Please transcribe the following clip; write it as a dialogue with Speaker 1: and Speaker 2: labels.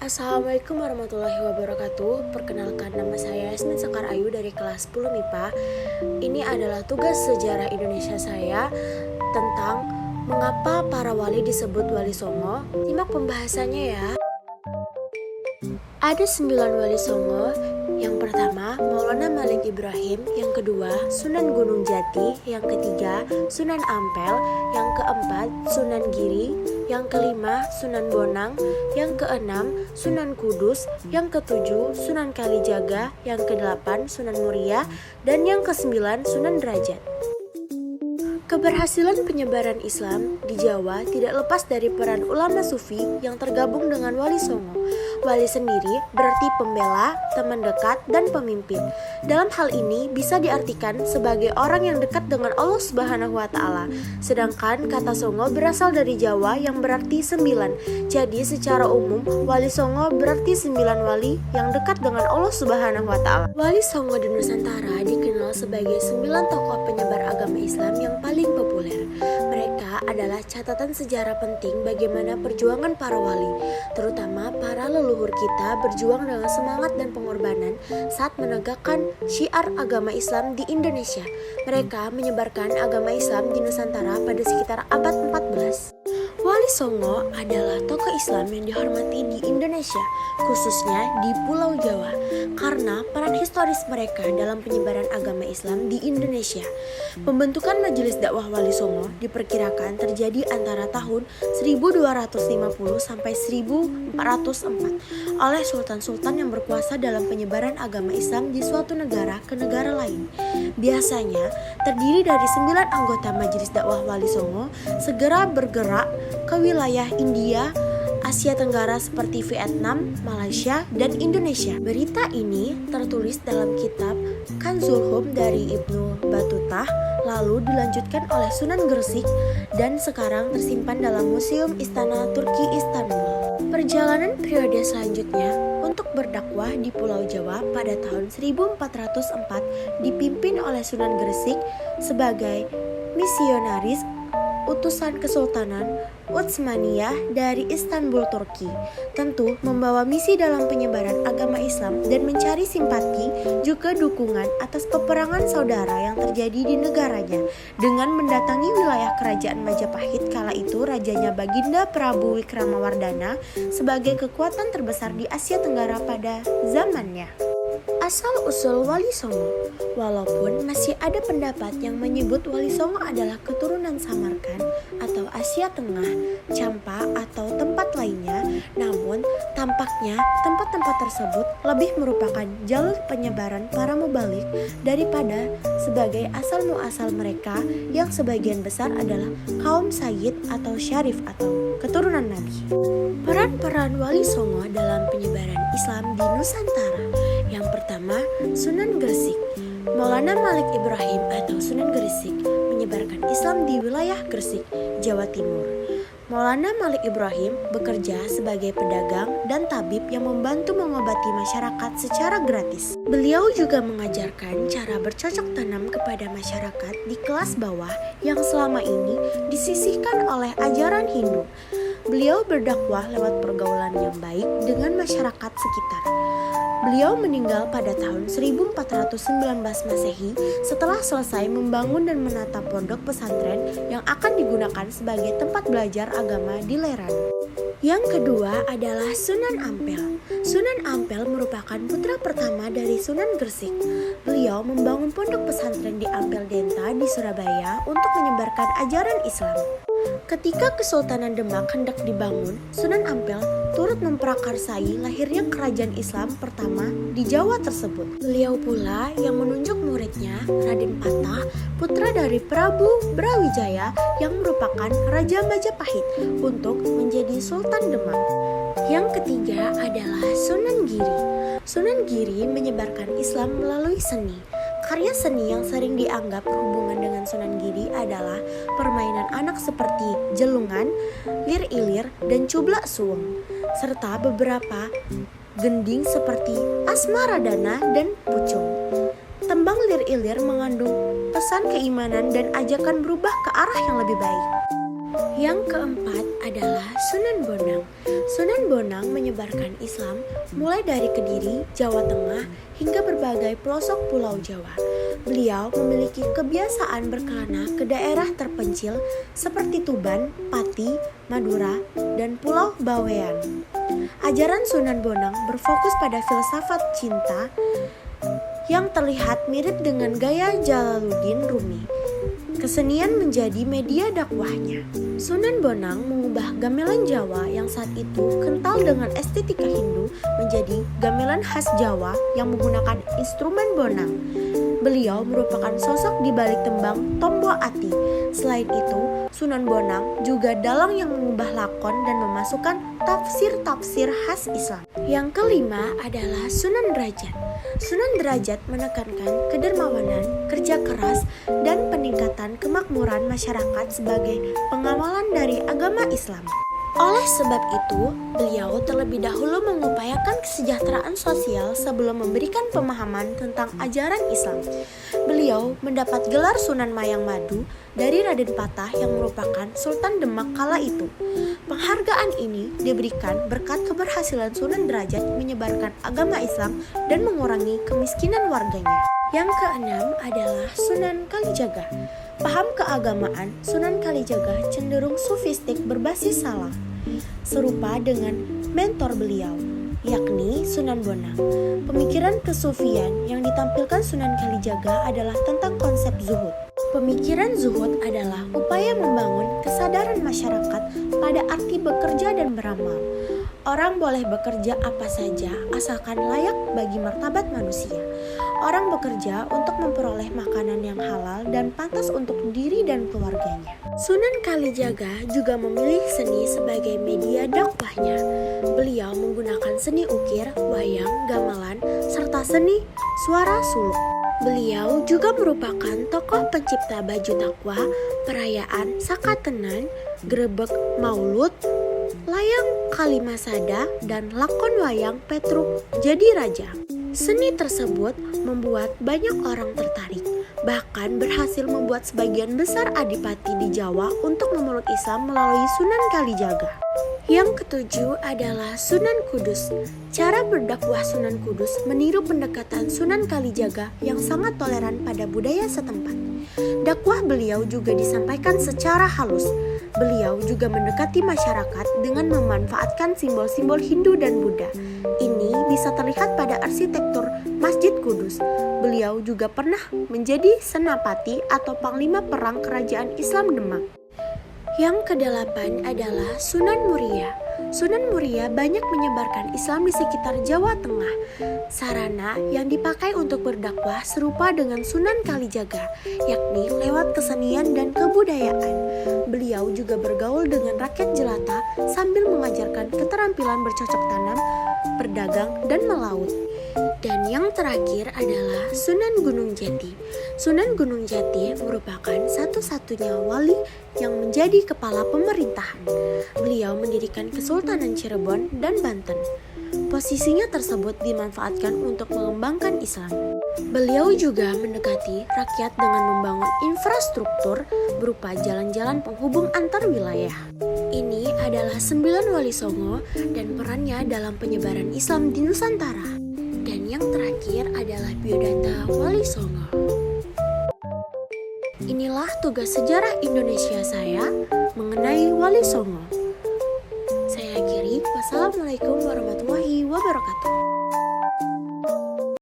Speaker 1: Assalamualaikum warahmatullahi wabarakatuh. Perkenalkan, nama saya Yasmin Sekar Ayu dari kelas 10 MIPA. Ini adalah tugas sejarah Indonesia saya tentang mengapa para wali disebut Wali Songo. Simak pembahasannya ya. Ada 9 Wali Songo. Yang pertama, Maulana Malik Ibrahim. Yang kedua, Sunan Gunung Jati. Yang ketiga, Sunan Ampel. Yang keempat, Sunan Giri. Yang kelima, Sunan Bonang. Yang keenam, Sunan Kudus. Yang ketujuh, Sunan Kalijaga. Yang kedelapan, Sunan Muria. Dan yang kesembilan, Sunan Derajat. Keberhasilan penyebaran Islam di Jawa tidak lepas dari peran ulama sufi yang tergabung dengan Wali Songo. Wali sendiri berarti pembela, teman dekat, dan pemimpin. Dalam hal ini bisa diartikan sebagai orang yang dekat dengan Allah Subhanahu wa Ta'ala. Sedangkan kata Songo berasal dari Jawa yang berarti 9. Jadi secara umum Wali Songo berarti 9 wali yang dekat dengan Allah Subhanahu wa Ta'ala. Wali Songo di Nusantara dikenal sebagai 9 tokoh penyebar agama Islam yang paling populer. Mereka adalah catatan sejarah penting bagaimana perjuangan para wali, terutama para leluhur kita berjuang dengan semangat dan pengorbanan saat menegakkan syiar agama Islam di Indonesia. Mereka menyebarkan agama Islam di Nusantara pada sekitar abad 14. Wali Songo adalah tokoh Islam yang dihormati di Indonesia, khususnya di Pulau Jawa, karena peran historis mereka dalam penyebaran agama Islam di Indonesia. Pembentukan Majelis Dakwah Wali Songo diperkirakan terjadi antara tahun 1250 sampai 1404 oleh sultan-sultan yang berkuasa dalam penyebaran agama Islam di suatu negara ke negara lain. Biasanya terdiri dari 9 anggota Majelis Dakwah Wali Songo segera bergerak ke wilayah India, Asia Tenggara seperti Vietnam, Malaysia, dan Indonesia. Berita ini tertulis dalam kitab Kanzul Hum dari Ibnu Batutah, lalu dilanjutkan oleh Sunan Gresik, dan sekarang tersimpan dalam Museum Istana Turki Istanbul. Perjalanan periode selanjutnya untuk berdakwah di Pulau Jawa pada tahun 1404 dipimpin oleh Sunan Gresik sebagai misionaris utusan Kesultanan Utsmaniyah dari Istanbul, Turki. Tentu membawa misi dalam penyebaran agama Islam dan mencari simpati juga dukungan atas peperangan saudara yang terjadi di negaranya dengan mendatangi wilayah kerajaan Majapahit kala itu rajanya Baginda Prabu Wikramawardhana sebagai kekuatan terbesar di Asia Tenggara pada zamannya. Asal-usul Wali Songo. Walaupun masih ada pendapat yang menyebut Wali Songo adalah keturunan Samarkand atau Asia Tengah, Champa atau tempat lainnya, namun tampaknya tempat-tempat tersebut lebih merupakan jalur penyebaran para mubalik daripada sebagai asal-muasal mereka yang sebagian besar adalah kaum Sayyid atau Syarif atau keturunan Nabi. Peran-peran Wali Songo dalam penyebaran Islam di Nusantara. Yang pertama, Sunan Gresik. Maulana Malik Ibrahim atau Sunan Gresik menyebarkan Islam di wilayah Gresik, Jawa Timur. Maulana Malik Ibrahim bekerja sebagai pedagang dan tabib yang membantu mengobati masyarakat secara gratis. Beliau juga mengajarkan cara bercocok tanam kepada masyarakat di kelas bawah yang selama ini disisihkan oleh ajaran Hindu. Beliau berdakwah lewat pergaulan yang baik dengan masyarakat sekitar. Beliau meninggal pada tahun 1419 Masehi setelah selesai membangun dan menata pondok pesantren yang akan digunakan sebagai tempat belajar agama di Leran. Yang kedua adalah Sunan Ampel. Sunan Ampel merupakan putra pertama dari Sunan Gresik. Beliau membangun pondok pesantren di Ampel Denta di Surabaya untuk menyebarkan ajaran Islam. Ketika Kesultanan Demak hendak dibangun, Sunan Ampel turut memprakarsai lahirnya kerajaan Islam pertama di Jawa tersebut. Beliau pula yang menunjuk muridnya, Raden Patah, putra dari Prabu Brawijaya yang merupakan Raja Majapahit, untuk menjadi Sultan Demak. Yang ketiga adalah Sunan Giri. Sunan Giri menyebarkan Islam melalui seni. Karya seni yang sering dianggap berhubungan dengan Sunan Giri adalah permainan anak seperti jelungan, lir-ilir, dan cublak suweng, serta beberapa gending seperti asmaradana dan pucung. Tembang lir-ilir mengandung pesan keimanan dan ajakan berubah ke arah yang lebih baik. Yang keempat adalah Sunan Bonang. Sunan Bonang menyebarkan Islam mulai dari Kediri, Jawa Tengah, hingga berbagai pelosok Pulau Jawa. Beliau memiliki kebiasaan berkelana ke daerah terpencil seperti Tuban, Pati, Madura, dan Pulau Bawean. Ajaran Sunan Bonang berfokus pada filsafat cinta yang terlihat mirip dengan gaya Jalaluddin Rumi. Kesenian menjadi media dakwahnya. Sunan Bonang mengubah gamelan Jawa yang saat itu kental dengan estetika Hindu menjadi gamelan khas Jawa yang menggunakan instrumen bonang. Beliau merupakan sosok di balik tembang Tombo Ati. Selain itu, Sunan Bonang juga dalang yang mengubah lakon dan memasukkan tafsir-tafsir khas Islam. Yang kelima adalah Sunan Derajat. Sunan Derajat menekankan kedermawanan, kerja keras, dan peningkatan kemakmuran masyarakat sebagai pengamalan dari agama Islam. Oleh sebab itu, beliau terlebih dahulu mengupayakan kesejahteraan sosial sebelum memberikan pemahaman tentang ajaran Islam. Beliau mendapat gelar Sunan Mayang Madu dari Raden Patah yang merupakan Sultan Demak kala itu. Penghargaan ini diberikan berkat keberhasilan Sunan Derajat menyebarkan agama Islam dan mengurangi kemiskinan warganya. Yang keenam adalah Sunan Kalijaga. Paham keagamaan Sunan Kalijaga cenderung sufistik berbasis salaf, serupa dengan mentor beliau, yakni Sunan Bonang. Pemikiran kesufian yang ditampilkan Sunan Kalijaga adalah tentang konsep zuhud. Pemikiran zuhud adalah upaya membangun kesadaran masyarakat pada arti bekerja dan beramal. Orang boleh bekerja apa saja asalkan layak bagi martabat manusia. Orang bekerja untuk memperoleh makanan yang halal dan pantas untuk diri dan keluarganya. Sunan Kalijaga juga memilih seni sebagai media dakwahnya. Beliau menggunakan seni ukir, wayang, gamelan, serta seni suara suluk. Beliau juga merupakan tokoh pencipta baju takwa, perayaan Sakatenan, grebek Maulud, layang Kalimasada, dan lakon wayang Petruk Jadi Raja. Seni tersebut membuat banyak orang tertarik, bahkan berhasil membuat sebagian besar adipati di Jawa untuk memeluk Islam melalui Sunan Kalijaga. Yang ketujuh adalah Sunan Kudus. Cara berdakwah Sunan Kudus meniru pendekatan Sunan Kalijaga yang sangat toleran pada budaya setempat. Dakwah beliau juga disampaikan secara halus. Beliau juga mendekati masyarakat dengan memanfaatkan simbol-simbol Hindu dan Buddha. Ini bisa terlihat pada arsitektur Masjid Kudus. Beliau juga pernah menjadi senapati atau panglima perang kerajaan Islam Demak. Yang kedelapan adalah Sunan Muria. Sunan Muria banyak menyebarkan Islam di sekitar Jawa Tengah. Sarana yang dipakai untuk berdakwah serupa dengan Sunan Kalijaga, yakni lewat kesenian dan kebudayaan. Beliau juga bergaul dengan rakyat jelata sambil mengajarkan keterampilan bercocok tanam, berdagang, dan melaut. Dan yang terakhir adalah Sunan Gunung Jati. Sunan Gunung Jati merupakan satu-satunya wali yang menjadi kepala pemerintahan. Beliau mendirikan Kesultanan Cirebon dan Banten. Posisinya tersebut dimanfaatkan untuk mengembangkan Islam. Beliau juga mendekati rakyat dengan membangun infrastruktur berupa jalan-jalan penghubung antar wilayah. Ini adalah 9 wali Songo dan perannya dalam penyebaran Islam di Nusantara. Dan yang terakhir adalah biodata Wali Songo. Inilah tugas sejarah Indonesia saya mengenai Wali Songo. Saya akhiri, wassalamualaikum warahmatullahi wabarakatuh.